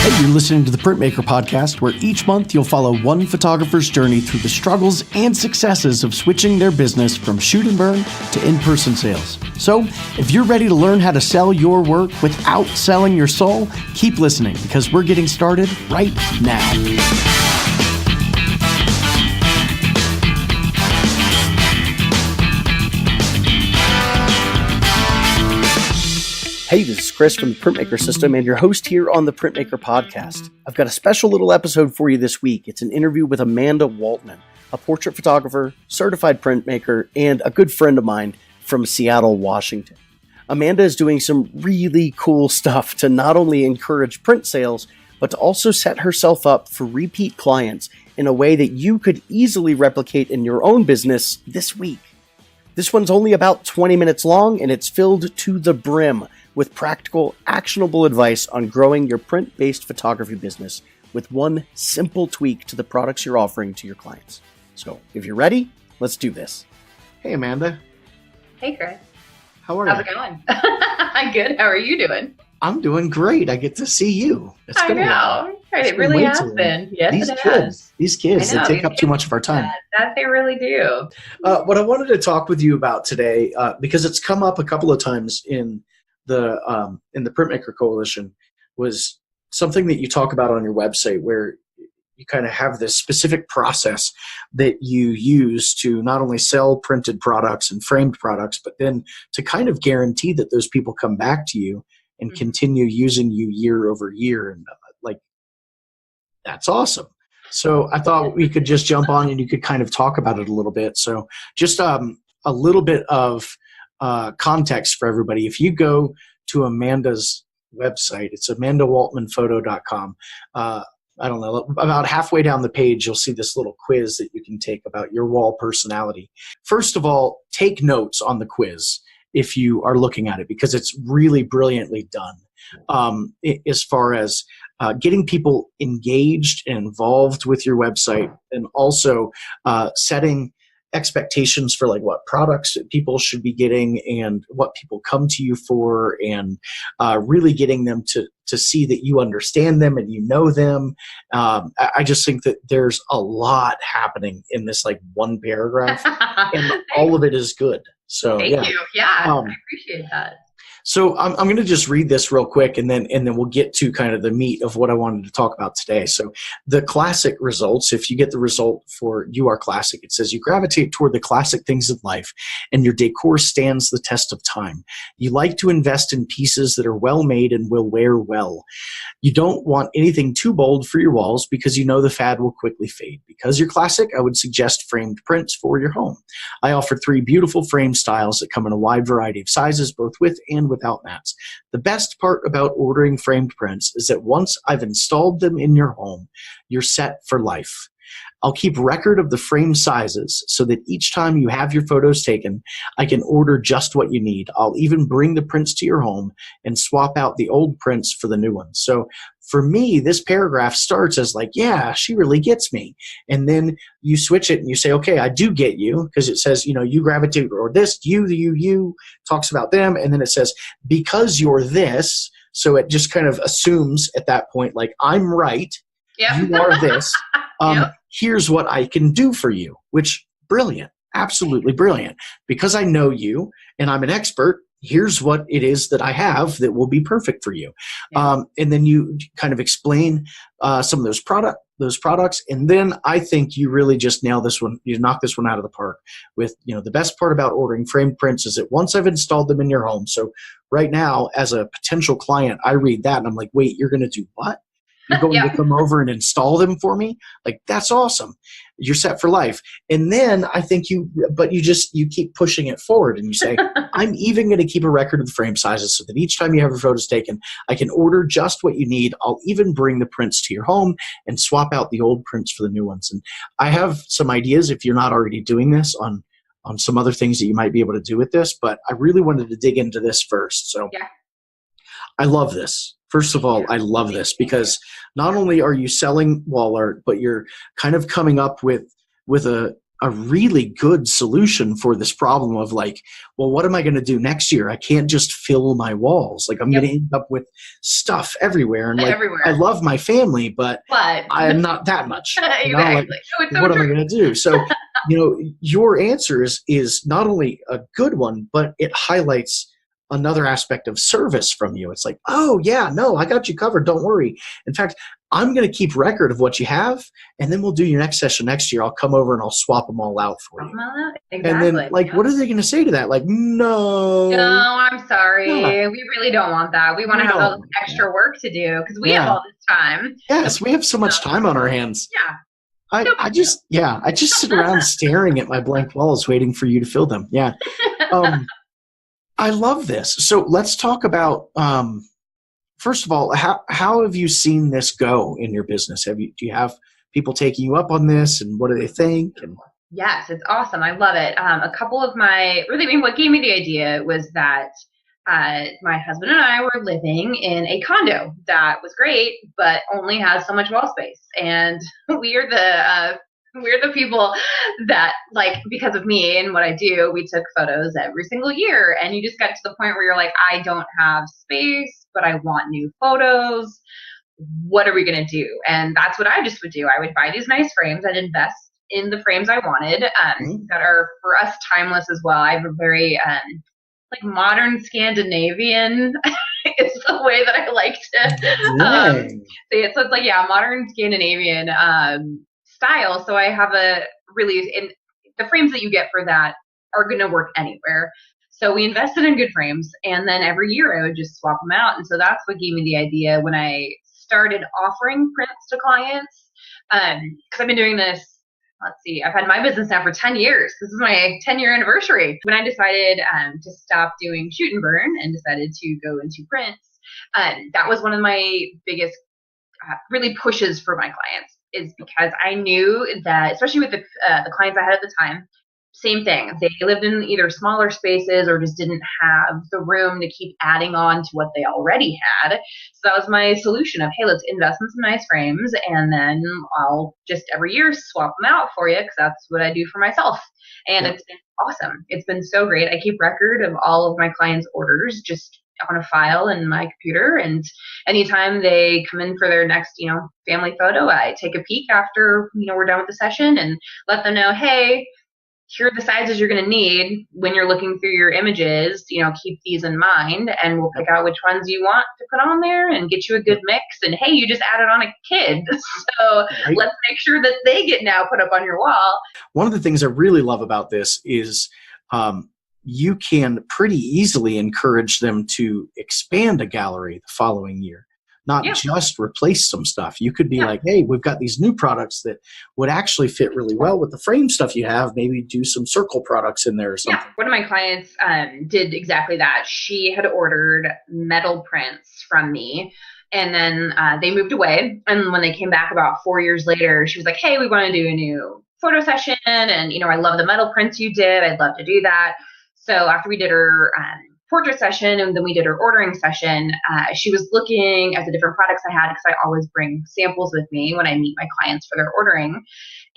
Hey, you're listening to the Printmaker Podcast, where each month you'll follow one photographer's journey through the struggles and successes of switching their business from shoot and burn to in-person sales. So, if you're ready to learn how to sell your work without selling your soul, keep listening because we're getting started right now. Hey, this is Chris from the Printmaker System and your host here on the Printmaker Podcast. I've got a special little episode for you this week. It's an interview with Amanda Waltman, a portrait photographer, certified printmaker, and a good friend of mine from Seattle, Washington. Amanda is doing some really cool stuff to not only encourage print sales, but to also set herself up for repeat clients in a way that you could easily replicate in your own business this week. This one's only about 20 minutes long, and it's filled to the brim with practical, actionable advice on growing your print-based photography business with one simple tweak to the products you're offering to your clients. So, if you're ready, let's do this. Hey, Amanda. Hey, Chris. How are you? How's it going? I'm good. How are you doing? I'm doing great. I get to see you. I know. It really has been. Yes, it has. These kids, they take up too much of our time. That they really do. What I wanted to talk with you about today, because it's come up a couple of times in the Printmaker Coalition, was something that you talk about on your website, where you kind of have this specific process that you use to not only sell printed products and framed products, but then to kind of guarantee that those people come back to you and continue using you year over year. And that's awesome. So I thought we could just jump on and you could kind of talk about it a little bit. So just a little bit of context for everybody. If you go to Amanda's website, it's amandawaltmanphoto.com. I don't know, about halfway down the page, you'll see this little quiz that you can take about your wall personality. First of all, take notes on the quiz if you are looking at it, because it's really brilliantly done as far as getting people engaged and involved with your website, and also setting expectations for like what products that people should be getting and what people come to you for, and really getting them to see that you understand them and you know them. I just think that there's a lot happening in this like one paragraph, and all of it is good. So Thank you. Yeah, I appreciate that. So I'm going to just read this real quick, and then we'll get to kind of the meat of what I wanted to talk about today. So the classic results, if you get the result for You Are Classic, it says you gravitate toward the classic things of life, and your decor stands the test of time. You like to invest in pieces that are well made and will wear well. You don't want anything too bold for your walls because you know the fad will quickly fade. Because you're classic, I would suggest framed prints for your home. I offer 3 beautiful frame styles that come in a wide variety of sizes, both with and without mats. The best part about ordering framed prints is that once I've installed them in your home, you're set for life. I'll keep record of the frame sizes so that each time you have your photos taken, I can order just what you need. I'll even bring the prints to your home and swap out the old prints for the new ones. So for me, this paragraph starts as like, yeah, she really gets me. And then you switch it and you say, okay, I do get you, because it says, you gravitate, or this, you talks about them. And then it says, because you're this. So it just kind of assumes at that point, like, I'm right. Yep. You are this. Yep. Here's what I can do for you, which brilliant, absolutely brilliant. Because I know you and I'm an expert, here's what it is that I have that will be perfect for you. Yeah. And then you kind of explain some of those products. And then I think you really just nail this one. You knock this one out of the park with, the best part about ordering framed prints is that once I've installed them in your home. So right now, as a potential client, I read that and I'm like, wait, you're going to do what? You're going to come over and install them for me? Like, that's awesome. You're set for life. And then I think you keep pushing it forward and you say, I'm even going to keep a record of the frame sizes so that each time you have your photos taken, I can order just what you need. I'll even bring the prints to your home and swap out the old prints for the new ones. And I have some ideas, if you're not already doing this, on some other things that you might be able to do with this, but I really wanted to dig into this first. So I love this. First of all, I love this because not only are you selling wall art, but you're kind of coming up with a a really good solution for this problem of like, well, what am I going to do next year? I can't just fill my walls. Like I'm going to end up with stuff everywhere. And like, I love my family, but I am not that much. Exactly. Like, so what am I going to do? So, your answer is not only a good one, but it highlights another aspect of service from you. It's like, oh yeah, no, I got you covered. Don't worry. In fact, I'm going to keep record of what you have, and then we'll do your next session next year. I'll come over and I'll swap them all out for you. Exactly. And then, like, what are they going to say to that? Like, no, I'm sorry. Yeah. We really don't want that. We want to have all this extra work to do because we have all this time. Yes, we have so much time on our hands. Yeah. I just sit around staring at my blank walls waiting for you to fill them. Yeah. I love this. So let's talk about, first of all, how have you seen this go in your business? Do you have people taking you up on this, and what do they think? And yes, it's awesome. I love it. What gave me the idea was that my husband and I were living in a condo that was great, but only has so much wall space. And we're the people that, like, because of me and what I do, we took photos every single year. And you just got to the point where you're like, I don't have space, but I want new photos. What are we going to do? And that's what I just would do. I would buy these nice frames. I'd invest in the frames I wanted that are, for us, timeless as well. I have a very modern Scandinavian is the way that I like to say it. So it's like, modern Scandinavian style. So I have and the frames that you get for that are going to work anywhere. So we invested in good frames, and then every year I would just swap them out. And so that's what gave me the idea when I started offering prints to clients. Because I've been doing this, I've had my business now for 10 years. This is my 10-year anniversary. When I decided to stop doing shoot and burn and decided to go into prints, that was one of my biggest really pushes for my clients, is because I knew that, especially with the clients I had at the time, same thing. They lived in either smaller spaces or just didn't have the room to keep adding on to what they already had. So that was my solution of, hey, let's invest in some nice frames, and then I'll just every year swap them out for you, because that's what I do for myself. And It's been awesome. It's been so great. I keep record of all of my clients' orders just on a file in my computer, and anytime they come in for their next, family photo, I take a peek after, we're done with the session and let them know, hey, here are the sizes you're going to need when you're looking through your images. Keep these in mind, and we'll pick out which ones you want to put on there and get you a good mix. And hey, you just added on a kid, so let's make sure that they get now put up on your wall. One of the things I really love about this is you can pretty easily encourage them to expand a gallery the following year. Not just replace some stuff. You could be like, hey, we've got these new products that would actually fit really well with the frame stuff you have. Maybe do some circle products in there or something. Yeah. One of my clients did exactly that. She had ordered metal prints from me, and then they moved away. And when they came back about 4 years later, she was like, hey, we want to do a new photo session. And, I love the metal prints you did. I'd love to do that. So after we did her portrait session, and then we did her ordering session, she was looking at the different products I had, because I always bring samples with me when I meet my clients for their ordering.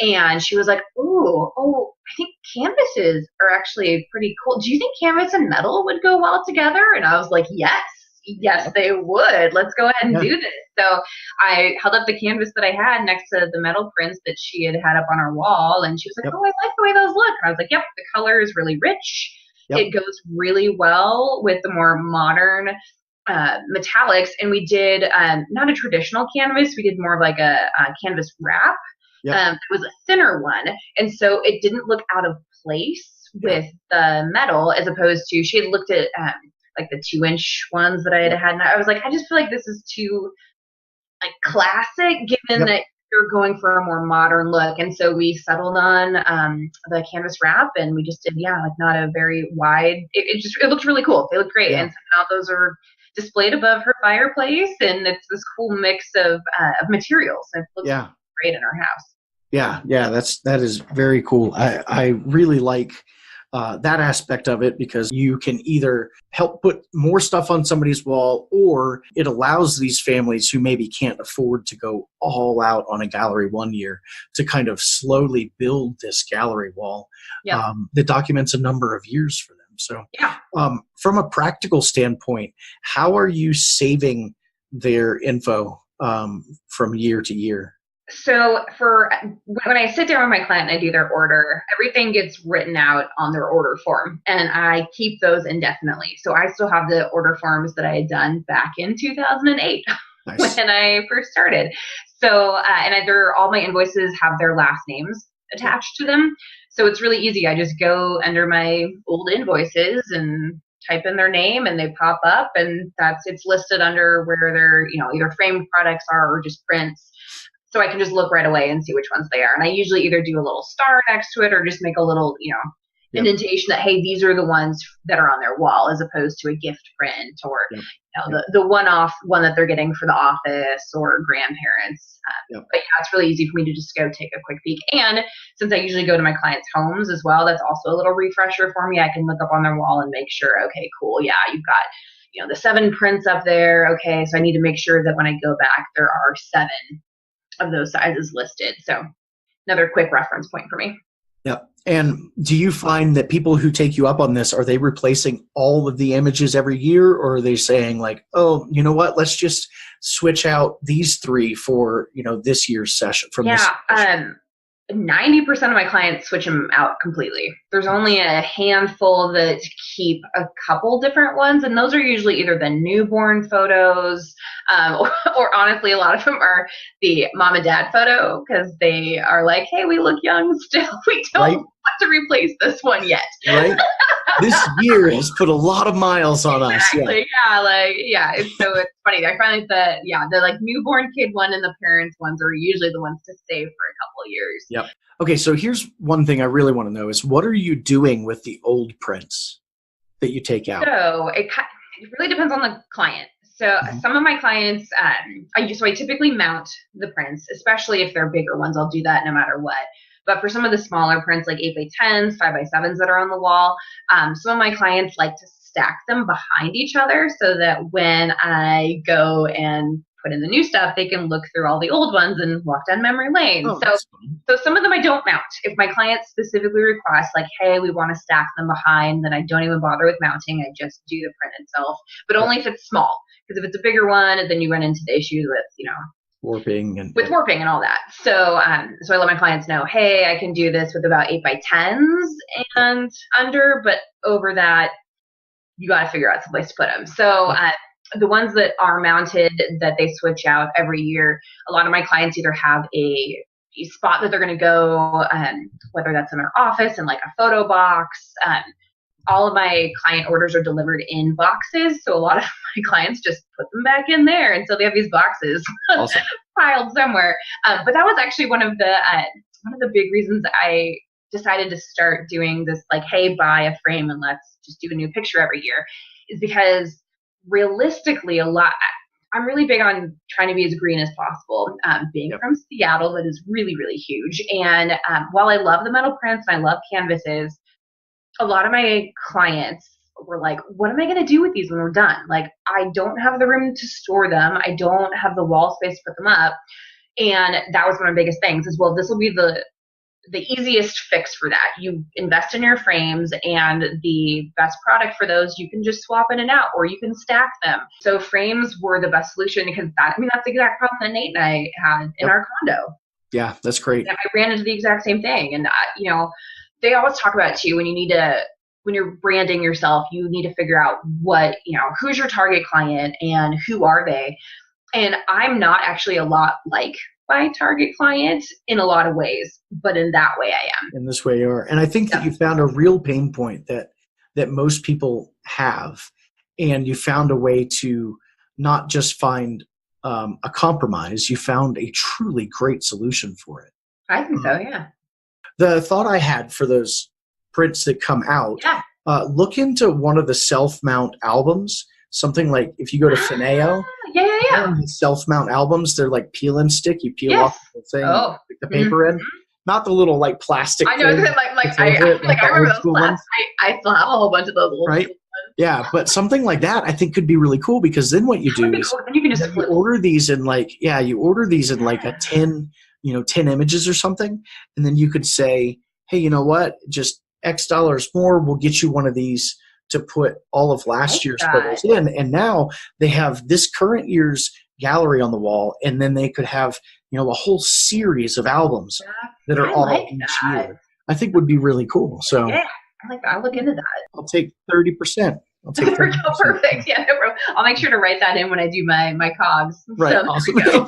And she was like, oh, I think canvases are actually pretty cool. Do you think canvas and metal would go well together? And I was like, yes, they would. Let's go ahead and do this. So I held up the canvas that I had next to the metal prints that she had up on her wall. And she was like, oh, I like the way those look. And I was like, yep, the color is really rich. Yep. It goes really well with the more modern metallics. And we did not a traditional canvas. We did more of like a canvas wrap. Yep. It was a thinner one. And so it didn't look out of place with the metal, as opposed to, she had looked at like the 2-inch ones that I had. And I was like, I just feel like this is too like classic, given that you're going for a more modern look. And so we settled on the canvas wrap, and we just did like not a very wide, it looked really cool. They look great. And so now those are displayed above her fireplace, and it's this cool mix of materials. It looks great in our house. Yeah, that is very cool. I really like that aspect of it, because you can either help put more stuff on somebody's wall, or it allows these families who maybe can't afford to go all out on a gallery one year to kind of slowly build this gallery wall that documents a number of years for them. So from a practical standpoint, how are you saving their info from year to year? So for when I sit down with my client and I do their order, everything gets written out on their order form, and I keep those indefinitely. So I still have the order forms that I had done back in 2008 Nice. when I first started. So, all my invoices have their last names attached to them. So it's really easy. I just go under my old invoices and type in their name, and they pop up, and it's listed under where their, either framed products are or just prints. So I can just look right away and see which ones they are. And I usually either do a little star next to it or just make a little, indentation that, hey, these are the ones that are on their wall, as opposed to a gift print or the one-off one that they're getting for the office or grandparents. But it's really easy for me to just go take a quick peek. And since I usually go to my clients' homes as well, that's also a little refresher for me. I can look up on their wall and make sure, okay, cool, yeah, you've got the 7 prints up there. Okay, so I need to make sure that when I go back, there are 7 of those sizes listed. So another quick reference point for me. Yeah. And do you find that people who take you up on this, are they replacing all of the images every year, or are they saying like, oh, you know what, let's just switch out these 3 for, this year's session from this session? 90% of my clients switch them out completely. There's only a handful that keep a couple different ones, and those are usually either the newborn photos, or honestly, a lot of them are the mom and dad photo, because they are like, hey, we look young still. We don't want to replace this one yet. Right. This year has put a lot of miles on us. Exactly. It's funny. I find the like newborn kid one and the parents ones are usually the ones to stay for a couple of years. Yep. Okay. So here's one thing I really want to know is, what are you doing with the old prints that you take out? So it really depends on the client. So some of my clients, I typically mount the prints, especially if they're bigger ones. I'll do that no matter what. But for some of the smaller prints, like 8x10s, 5x7s that are on the wall, some of my clients like to stack them behind each other so that when I go and put in the new stuff, they can look through all the old ones and walk down memory lane. So some of them I don't mount. If my client specifically requests, like, hey, we want to stack them behind, then I don't even bother with mounting. I just do the print itself, but only if it's small. Because if it's a bigger one, then you run into the issues with, warping and all that. So so I let my clients know, hey, I can do this with about 8x10s and under, but over that, you got to figure out some place to put them. So the ones that are mounted that they switch out every year, a lot of my clients either have a spot that they're going to go, whether that's in their office and like a photo box. All of my client orders are delivered in boxes, so a lot of my clients just put them back in there, and so they have these boxes awesome. piled somewhere. But that was actually one of the big reasons I decided to start doing this, like, hey, buy a frame and let's just do a new picture every year, is because realistically, I'm really big on trying to be as green as possible. Being from Seattle, that is really, really huge. And while I love the metal prints and I love canvases, a lot of my clients were like, what am I going to do with these when we're done? Like, I don't have the room to store them. I don't have the wall space to put them up. And that was one of the biggest things is, well, this will be the easiest fix for that. You invest in your frames, and the best product for those, you can just swap in and out, or you can stack them. So frames were the best solution, because that's the exact problem that Nate and I had in our condo. Yeah, that's great. And I ran into the exact same thing. And, they always talk about too, when you're branding yourself, you need to figure out who's your target client and who are they. And I'm not actually a lot like my target client in a lot of ways, but in that way I am. In this way you are. And I think that you found a real pain point that most people have, and you found a way to not just find a compromise, you found a truly great solution for it. I think so, yeah. The thought I had for those prints that come out, look into one of the self-mount albums. Something like, if you go to Fineo, self-mount albums, they're like peel and stick. You peel off the thing, the paper end. not the little like plastic. I know, thing I the remember old those school class. ones. I still have a whole bunch of those old Right? school ones. Yeah, but something like that I think could be really cool, because then what you That would do be is cool. Then you can just you flip. order these in like, you order these in like a 10, 10 images or something. And then you could say, hey, you know what? Just X dollars more, we'll get you one of these to put all of last year's photos in. And now they have this current year's gallery on the wall. And then they could have, a whole series of albums that are all each year. I think would be really cool. So yeah, I like that. I'll look into that. I'll take 30%. I'll take 30%. Perfect. Yeah, no problem. I'll make sure to write that in when I do my cogs. Right. So Awesome.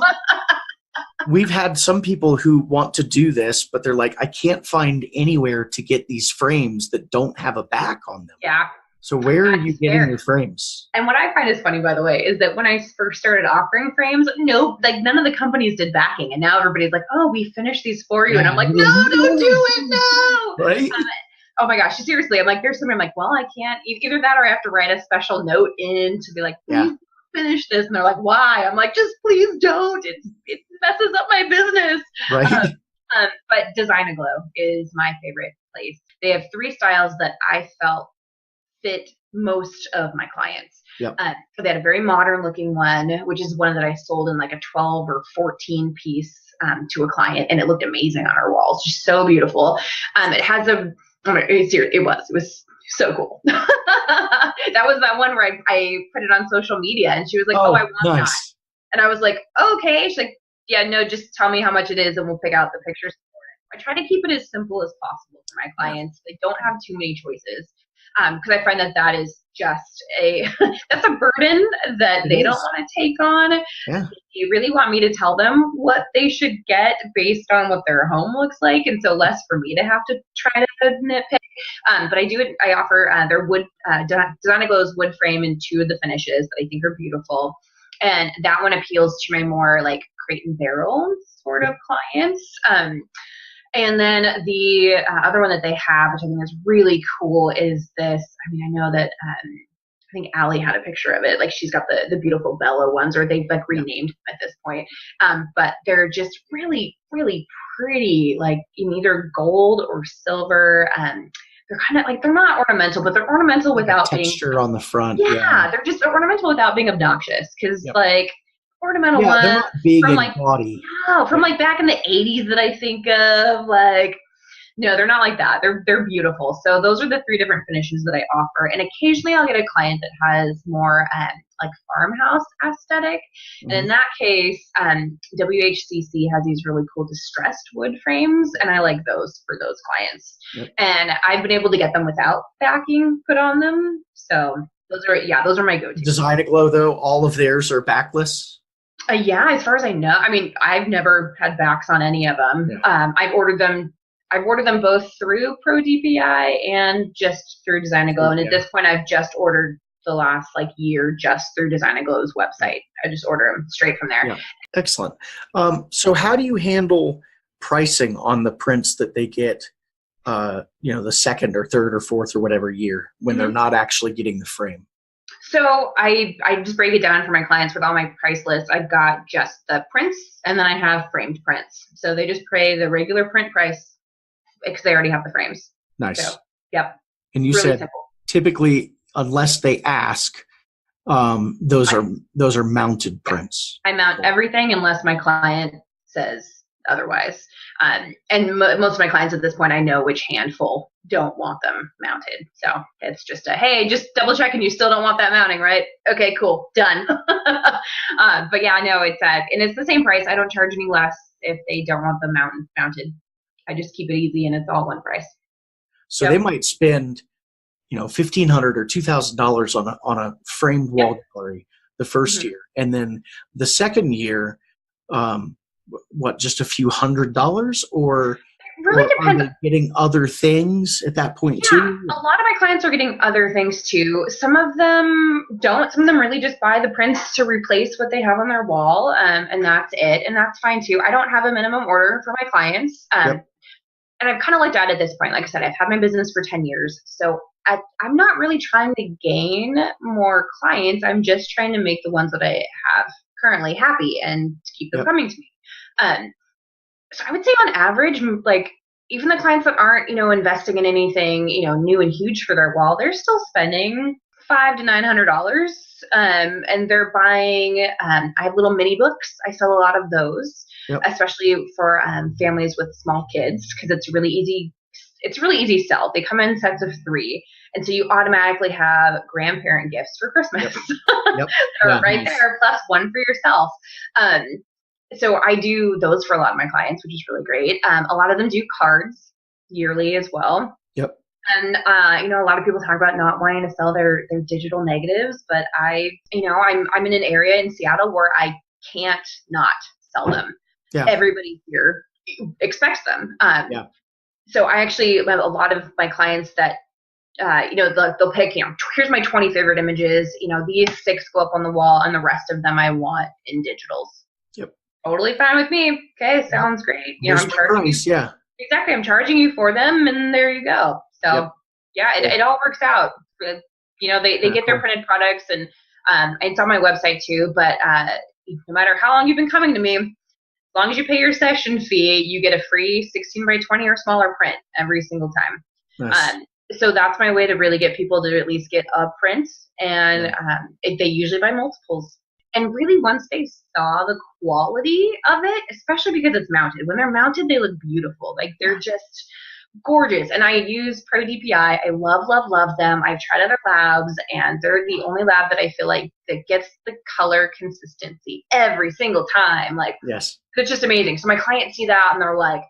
We've had some people who want to do this, but they're like, I can't find anywhere to get these frames that don't have a back on them. Yeah. So where are you getting your frames? And what I find is funny, by the way, is that when I first started offering frames, none of the companies did backing. And now everybody's like, oh, we finished these for you. And I'm like, no, don't do it, no. Right? Oh my gosh, seriously. I'm like, there's somebody I'm like, well, I can't. Either that or I have to write a special note in to be like, please finish this. And they're like, why? I'm like, just please don't. It messes up my business. Right. But Design a Glow is my favorite place. They have 3 styles that I felt fit most of my clients. Yep. So they had a very modern looking one, which is one that I sold in like a 12 or 14 piece to a client, and it looked amazing on our walls. Just so beautiful. It has it was so cool. That was that one where I put it on social media, and she was like, oh I want that. And I was like, okay. She's like, yeah, no, just tell me how much it is and we'll pick out the pictures for it. I try to keep it as simple as possible for my clients. They don't have too many choices. Because I find that is just that's a burden that they don't want to take on. Yeah. They really want me to tell them what they should get based on what their home looks like, and so less for me to have to try to nitpick. But I offer their wood, Design a Glow's wood frame in 2 of the finishes that I think are beautiful. And that one appeals to my more like crate and barrel sort of clients. And then the other one that they have, which I think is really cool, is this. I mean, I know that I think Allie had a picture of it. Like she's got the beautiful Bella ones, or they've like renamed them at this point. But they're just really, really pretty, like in either gold or silver. They're kind of like, they're not ornamental, but they're ornamental without being texture on the front. Yeah, they're just ornamental without being obnoxious. Because like ornamental ones, they're not big from and like gaudy. from like back in the 80s that I think of, like, no, they're not like that. They're beautiful. So those are the 3 different finishes that I offer. And occasionally I'll get a client that has more like farmhouse aesthetic. Mm-hmm. And in that case, WHCC has these really cool distressed wood frames, and I like those for those clients. Yep. And I've been able to get them without backing put on them. So those are my go-to. Design a Glow though, all of theirs are backless. Yeah, as far as I know. I mean, I've never had backs on any of them. Yeah. I've ordered them both through Pro DPI and just through Design a Glow. And at this point, I've just ordered the last like year just through Design a Glow's website. I just order them straight from there. Yeah. Excellent. So how do you handle pricing on the prints that they get, the 2nd or 3rd or 4th or whatever year when they're not actually getting the frame? So I just break it down for my clients with all my price lists. I've got just the prints, and then I have framed prints. So they just pay the regular print price because they already have the frames. Nice. So, yep. And you said typically, unless they ask, those are mounted prints. I mount everything unless my client says otherwise. And most of my clients at this point, I know which handful don't want them mounted. So it's just hey, just double checking you still don't want that mounting, right? Okay, cool, done. But yeah, no, it's and it's the same price. I don't charge any less if they don't want them mounted. I just keep it easy, and it's all one price. So they might spend, $1,500 or $2,000 on a framed wall gallery the first year, and then the second year, just a few $100s, or really depends. Are they getting other things at that point too? A lot of my clients are getting other things too. Some of them don't. Some of them really just buy the prints to replace what they have on their wall, and that's it, and that's fine too. I don't have a minimum order for my clients, and I've kind of like that at this point. Like I said, I've had my business for 10 years, so I'm not really trying to gain more clients. I'm just trying to make the ones that I have currently happy and to keep them coming to me. So I would say on average, like even the clients that aren't, investing in anything, new and huge for their wall, they're still spending $500 to $900. And they're buying, I have little mini books. I sell a lot of those, especially for families with small kids, because it's really easy. It's a really easy sell. They come in sets of 3. And so you automatically have grandparent gifts for Christmas. They're right there, plus one for yourself. So I do those for a lot of my clients, which is really great. A lot of them do cards yearly as well. Yep. And, a lot of people talk about not wanting to sell their digital negatives, but I'm in an area in Seattle where I can't not sell them. Yeah. Everybody here expects them. So I actually have a lot of my clients that, they'll pick, here's my 20 favorite images, these 6 go up on the wall and the rest of them I want in digitals. Yep. Totally fine with me. Okay. Sounds great. I'm charging you. Exactly. I'm charging you for them and there you go. So it all works out. They get their printed products and it's on my website too, but no matter how long you've been coming to me, as long as you pay your session fee, you get a free 16 by 20 or smaller print every single time. Nice. So that's my way to really get people to at least get a print, and they usually buy multiples. And really, once they saw the quality of it, especially because it's mounted, when they're mounted, they look beautiful. Like they're just gorgeous. And I use Pro DPI. I love, love, love them. I've tried other labs, and they're the only lab that I feel like that gets the color consistency every single time. Like, yes, it's just amazing. So my clients see that and they're like,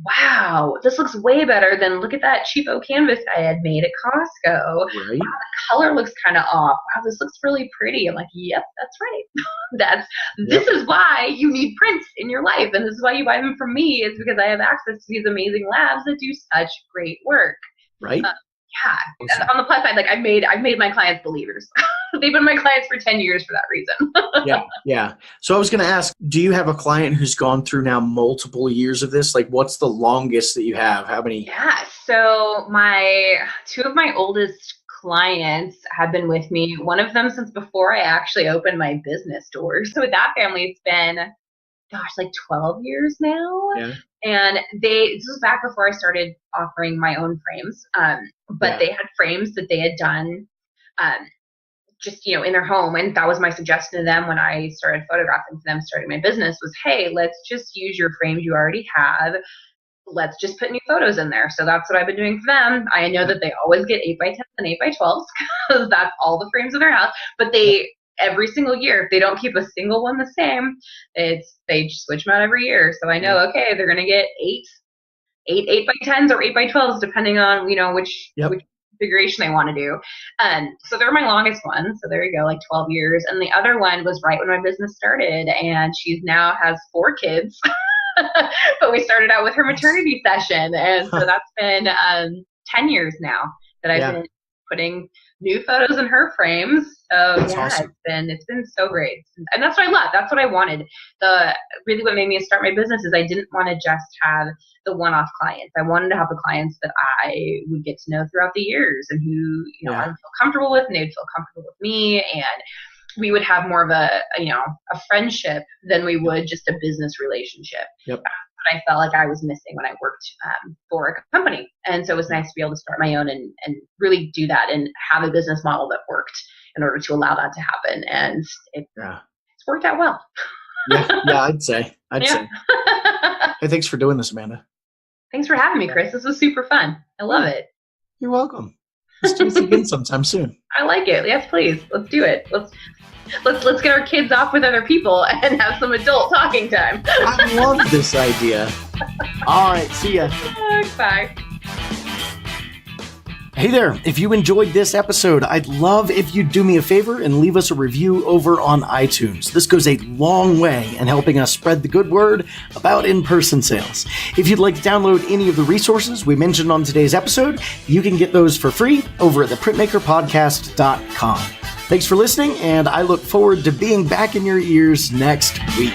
wow, this looks way better than look at that cheapo canvas I had made at Costco. Right. Wow, the color looks kind of off. Wow, this looks really pretty. I'm like, yep, that's right. This is why you need prints in your life, and this is why you buy them from me. Is because I have access to these amazing labs that do such great work. Right. And on the plus side, like I've made my clients believers. They've been my clients for 10 years for that reason. Yeah. So I was going to ask, do you have a client who's gone through now multiple years of this? Like what's the longest that you have? How many? Yeah. So 2 of my oldest clients have been with me. One of them since before I actually opened my business doors. So with that family, it's been, like 12 years now. Yeah. And this was back before I started offering my own frames. But they had frames that they had done just, in their home. And that was my suggestion to them when I started photographing for them, starting my business was, hey, let's just use your frames you already have. Let's just put new photos in there. So that's what I've been doing for them. I know that they always get 8x10s and 8x12s because that's all the frames in their house. But every single year, if they don't keep a single one the same, they just switch them out every year. So I know, okay, they're going to get 8 8x10s or 8x12s, depending on, which configuration they want to do. So they're my longest one. So there you go, like 12 years. And the other one was right when my business started, and she now has 4 kids. But we started out with her maternity session. And so that's been 10 years now that I've been putting new photos in her frames. So awesome. It's been so great. And that's what I love. That's what I wanted. Really what made me start my business is I didn't want to just have the one-off clients. I wanted to have the clients that I would get to know throughout the years and who, I would feel comfortable with, and they'd feel comfortable with me. And we would have more of a friendship than we would just a business relationship. Yep. I felt like I was missing when I worked for a company. And so it was nice to be able to start my own and really do that and have a business model that worked in order to allow that to happen. And it's worked out well. I'd say. Hey, thanks for doing this, Amanda. Thanks for having me, Chris. This was super fun. I love it. You're welcome. Let's do this again sometime soon. I like it. Yes, please. Let's do it. Let's get our kids off with other people and have some adult talking time. I love this idea. All right. See ya. Bye. Hey there. If you enjoyed this episode, I'd love if you'd do me a favor and leave us a review over on iTunes. This goes a long way in helping us spread the good word about in-person sales. If you'd like to download any of the resources we mentioned on today's episode, you can get those for free over at theprintmakerpodcast.com. Thanks for listening, and I look forward to being back in your ears next week.